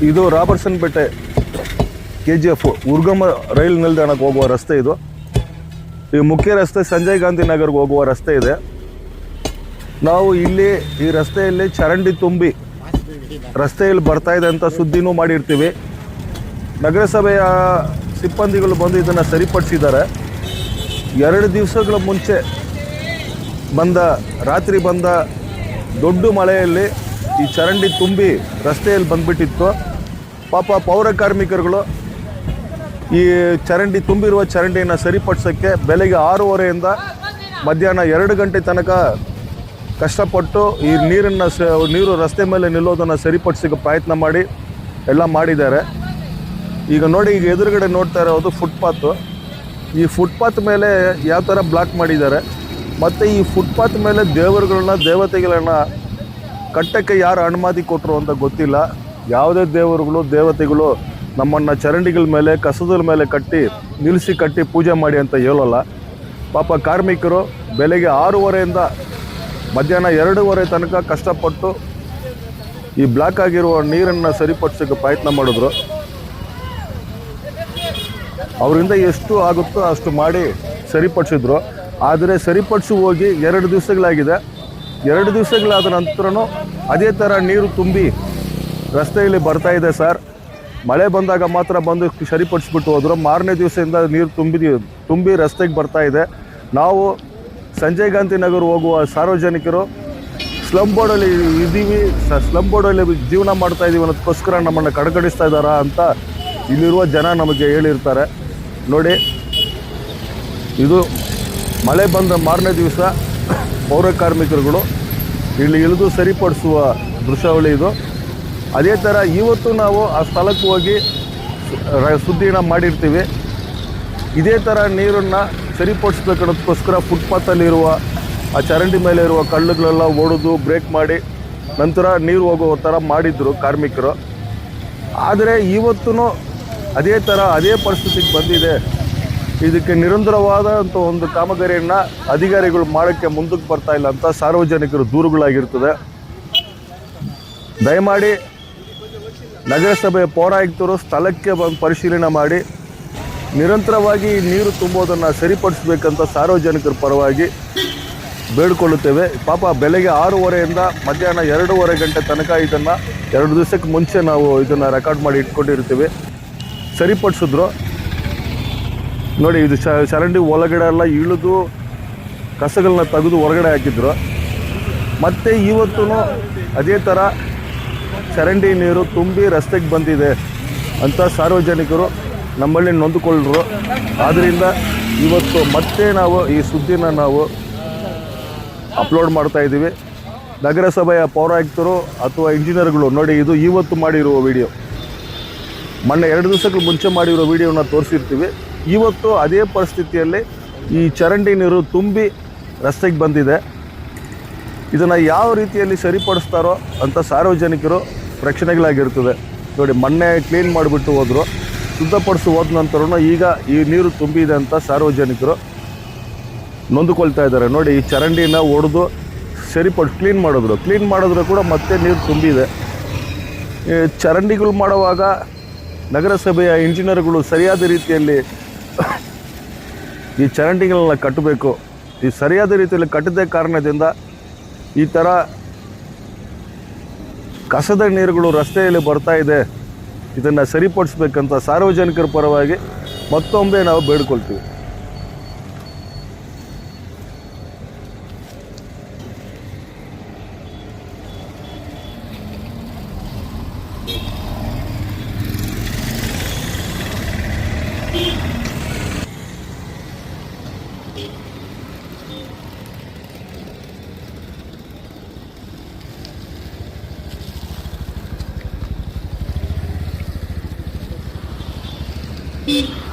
ಇದು ರಾಬರ್ಟ್ಸನ್ ಪೇಟೆ KGF ಉರ್ಗಮ ರೈಲು ನಿಲ್ದಾಣಕ್ಕೆ ಹೋಗುವ ರಸ್ತೆ ಇದು. ಈ ಮುಖ್ಯ ರಸ್ತೆ ಸಂಜಯ್ ಗಾಂಧಿ ನಗರ್ಗೆ ಹೋಗುವ ರಸ್ತೆ ಇದೆ. ನಾವು ಇಲ್ಲಿ ಈ ರಸ್ತೆಯಲ್ಲಿ ಚರಂಡಿ ತುಂಬಿ ರಸ್ತೆಯಲ್ಲಿ ಬರ್ತಾ ಇದೆ ಅಂತ ಸುದ್ದಿನೂ ಮಾಡಿರ್ತೀವಿ. ನಗರಸಭೆಯ ಸಿಬ್ಬಂದಿಗಳು ಬಂದು ಇದನ್ನು ಸರಿಪಡಿಸಿದ್ದಾರೆ. 2 ದಿವಸಗಳ ಮುಂಚೆ ರಾತ್ರಿ ಬಂದ ದೊಡ್ಡ ಮಳೆಯಲ್ಲಿ ಈ ಚರಂಡಿ ತುಂಬಿ ರಸ್ತೆಯಲ್ಲಿ ಬಂದ್ಬಿಟ್ಟಿತ್ತು. ಪಾಪ ಪೌರ ಕಾರ್ಮಿಕರುಗಳು ಈ ಚರಂಡಿ ತುಂಬಿರುವ ಚರಂಡಿಯನ್ನು ಸರಿಪಡಿಸೋಕ್ಕೆ ಬೆಳಗ್ಗೆ 6:30ಯಿಂದ ಮಧ್ಯಾಹ್ನ 2 ಗಂಟೆ ತನಕ ಕಷ್ಟಪಟ್ಟು ಈ ನೀರು ರಸ್ತೆ ಮೇಲೆ ನಿಲ್ಲೋದನ್ನು ಸರಿಪಡಿಸೋಕ್ಕೆ ಪ್ರಯತ್ನ ಮಾಡಿ ಎಲ್ಲ ಮಾಡಿದ್ದಾರೆ. ಈಗ ನೋಡಿ, ಈಗ ಎದುರುಗಡೆ ನೋಡ್ತಾ ಇರೋದು ಫುಟ್ಪಾತು. ಈ ಫುಟ್ಪಾತ್ ಮೇಲೆ ಯಾವ ಥರ ಬ್ಲಾಕ್ ಮಾಡಿದ್ದಾರೆ, ಮತ್ತು ಈ ಫುಟ್ಪಾತ್ ಮೇಲೆ ದೇವತೆಗಳನ್ನ ಕಟ್ಟಕ್ಕೆ ಯಾರು ಅನುಮತಿ ಕೊಟ್ಟರು ಅಂತ ಗೊತ್ತಿಲ್ಲ. ಯಾವುದೇ ದೇವತೆಗಳು ನಮ್ಮನ್ನು ಚರಂಡಿಗಳ ಮೇಲೆ ಕಸದ ಮೇಲೆ ಕಟ್ಟಿ ಪೂಜೆ ಮಾಡಿ ಅಂತ ಹೇಳೋಲ್ಲ. ಪಾಪ ಕಾರ್ಮಿಕರು ಬೆಳಗ್ಗೆ 6:30ಯಿಂದ ಮಧ್ಯಾಹ್ನ 2:30 ತನಕ ಕಷ್ಟಪಟ್ಟು ಈ ಬ್ಲಾಕ್ ಆಗಿರುವ ನೀರನ್ನು ಸರಿಪಡಿಸೋಕ್ಕೆ ಪ್ರಯತ್ನ ಮಾಡಿದ್ರು. ಅವರಿಂದ ಎಷ್ಟು ಆಗುತ್ತೋ ಅಷ್ಟು ಮಾಡಿ ಸರಿಪಡಿಸಿದ್ರು. ಆದರೆ ಸರಿಪಡಿಸಿ ಹೋಗಿ 2 ದಿವಸಗಳಾಗಿದೆ. 2 ದಿವಸಗಳಾದ ನಂತರನೂ ಅದೇ ಥರ ನೀರು ತುಂಬಿ ರಸ್ತೆಯಲ್ಲಿ ಬರ್ತಾ ಇದೆ ಸರ್. ಮಳೆ ಬಂದಾಗ ಮಾತ್ರ ಬಂದು ಸರಿಪಡಿಸ್ಬಿಟ್ಟು ಹೋದರು. ಮಾರನೇ ದಿವಸದಿಂದ ನೀರು ತುಂಬಿ ರಸ್ತೆಗೆ ಬರ್ತಾ ಇದೆ. ನಾವು ಸಂಜಯ್ ಗಾಂಧಿ ನಗರ ಹೋಗುವ ಸಾರ್ವಜನಿಕರು ಸ್ಲಮ್ ಬೋರ್ಡಲ್ಲಿ ಇದ್ದೀವಿ, ಸ್ಲಮ್ ಬೋರ್ಡಲ್ಲಿ ಜೀವನ ಮಾಡ್ತಾ ಇದ್ದೀವಿ ಅನ್ನೋದಕ್ಕೋಸ್ಕರ ನಮ್ಮನ್ನು ಕಡೆಗಣಿಸ್ತಾ ಇದ್ದಾರಾ ಅಂತ ಇಲ್ಲಿರುವ ಜನ ನಮಗೆ ಹೇಳಿರ್ತಾರೆ. ನೋಡಿ, ಇದು ಮಳೆ ಬಂದ ಮಾರನೇ ದಿವಸ ಪೌರ ಕಾರ್ಮಿಕರುಗಳು ಇಲ್ಲಿ ಇಳಿದು ಸರಿಪಡಿಸುವ ದೃಶ್ಯಾವಳಿ ಇದು. ಅದೇ ಥರ ಇವತ್ತು ನಾವು ಆ ಸ್ಥಳಕ್ಕೆ ಹೋಗಿ ಸುದ್ದಿನ ಮಾಡಿರ್ತೀವಿ. ಇದೇ ಥರ ನೀರನ್ನು ಸರಿಪಡಿಸ್ಬೇಕನ್ನೋದಕ್ಕೋಸ್ಕರ ಫುಟ್ಪಾತಲ್ಲಿರುವ ಆ ಚರಂಡಿ ಮೇಲೆ ಇರುವ ಕಲ್ಲುಗಳೆಲ್ಲ ಒಡೆದು ಬ್ರೇಕ್ ಮಾಡಿ ನಂತರ ನೀರು ಹೋಗೋ ಥರ ಮಾಡಿದ್ರು ಕಾರ್ಮಿಕರು. ಆದರೆ ಇವತ್ತೂ ಅದೇ ಪರಿಸ್ಥಿತಿಗೆ ಬಂದಿದೆ. ಇದಕ್ಕೆ ನಿರಂತರವಾದಂಥ ಒಂದು ಕಾಮಗಾರಿಯನ್ನು ಅಧಿಕಾರಿಗಳು ಮಾಡೋಕ್ಕೆ ಮುಂದಕ್ಕೆ ಬರ್ತಾ ಇಲ್ಲ ಅಂತ ಸಾರ್ವಜನಿಕರು ದೂರುಗಳಾಗಿರ್ತದೆ. ದಯಮಾಡಿ ನಗರಸಭೆಯ ಪೌರಾಯುಕ್ತರು ಸ್ಥಳಕ್ಕೆ ಬಂದು ಪರಿಶೀಲನೆ ಮಾಡಿ ನಿರಂತರವಾಗಿ ನೀರು ತುಂಬೋದನ್ನು ಸರಿಪಡಿಸಬೇಕಂತ ಸಾರ್ವಜನಿಕರ ಪರವಾಗಿ ಬೇಡಿಕೊಳ್ಳುತ್ತೇವೆ. ಪಾಪ ಬೆಳಗ್ಗೆ 6:30ಯಿಂದ ಮಧ್ಯಾಹ್ನ 2:30 ಗಂಟೆ ತನಕ ಇದನ್ನು 2 ದಿವಸಕ್ಕೆ ಮುಂಚೆ ನಾವು ಇದನ್ನು ರೆಕಾರ್ಡ್ ಮಾಡಿ ಇಟ್ಕೊಂಡಿರ್ತೀವಿ. ಸರಿಪಡಿಸಿದ್ರು. ನೋಡಿ, ಇದು ಚರಂಡಿ ಒಳಗಡೆ ಎಲ್ಲ ಇಳಿದು ಕಸಗಳನ್ನ ತೆಗೆದು ಹೊರಗಡೆ ಹಾಕಿದ್ರು. ಮತ್ತು ಇವತ್ತೂ ಅದೇ ಥರ ಚರಂಡಿ ನೀರು ತುಂಬಿ ರಸ್ತೆಗೆ ಬಂದಿದೆ ಅಂತ ಸಾರ್ವಜನಿಕರು ನಮ್ಮಲ್ಲಿ ನೊಂದುಕೊಳ್ಳರು. ಆದ್ದರಿಂದ ಇವತ್ತು ಮತ್ತೆ ನಾವು ಈ ಸುದ್ದಿನ ನಾವು ಅಪ್ಲೋಡ್ ಮಾಡ್ತಾ ಇದ್ದೀವಿ. ನಗರಸಭೆಯ ಪೌರಾಯುಕ್ತರು ಅಥವಾ ಇಂಜಿನಿಯರ್ಗಳು ನೋಡಿ, ಇದು ಇವತ್ತು ಮಾಡಿರುವ ವಿಡಿಯೋ. ಮೊನ್ನೆ 2 ದಿವಸಗಳ ಮುಂಚೆ ಮಾಡಿರೋ ವಿಡಿಯೋನ ತೋರಿಸಿರ್ತೀವಿ. ಇವತ್ತು ಅದೇ ಪರಿಸ್ಥಿತಿಯಲ್ಲಿ ಈ ಚರಂಡಿ ನೀರು ತುಂಬಿ ರಸ್ತೆಗೆ ಬಂದಿದೆ. ಇದನ್ನು ಯಾವ ರೀತಿಯಲ್ಲಿ ಸರಿಪಡಿಸ್ತಾರೋ ಅಂತ ಸಾರ್ವಜನಿಕರು ಪ್ರಶ್ನೆಗಳಾಗಿರ್ತದೆ. ನೋಡಿ, ಮೊನ್ನೆ ಕ್ಲೀನ್ ಮಾಡಿಬಿಟ್ಟು ಹೋದರು, ಶುದ್ಧಪಡಿಸಿ ಹೋದ ನಂತರನೂ ಈಗ ಈ ನೀರು ತುಂಬಿದೆ ಅಂತ ಸಾರ್ವಜನಿಕರು ನೊಂದುಕೊಳ್ತಾ ಇದ್ದಾರೆ. ನೋಡಿ, ಈ ಚರಂಡಿನ ಒಡೆದು ಕ್ಲೀನ್ ಮಾಡಿದ್ರು ಕೂಡ ಮತ್ತೆ ನೀರು ತುಂಬಿದೆ. ಚರಂಡಿಗಳು ಮಾಡುವಾಗ ನಗರಸಭೆಯ ಇಂಜಿನಿಯರ್ಗಳು ಸರಿಯಾದ ರೀತಿಯಲ್ಲಿ ಈ ಚರಂಡಿಗಳನ್ನ ಕಟ್ಟಬೇಕು. ಈ ಸರಿಯಾದ ರೀತಿಯಲ್ಲಿ ಕಟ್ಟದ ಕಾರಣದಿಂದ ಈ ಥರ ಕಸದ ನೀರುಗಳು ರಸ್ತೆಯಲ್ಲಿ ಬರ್ತಾ ಇದೆ. ಇದನ್ನು ಸರಿಪಡಿಸ್ಬೇಕಂತ ಸಾರ್ವಜನಿಕರ ಪರವಾಗಿ ಮತ್ತೊಮ್ಮೆ ನಾವು ಬೇಡಿಕೊಳ್ತೀವಿ. Mm-hmm.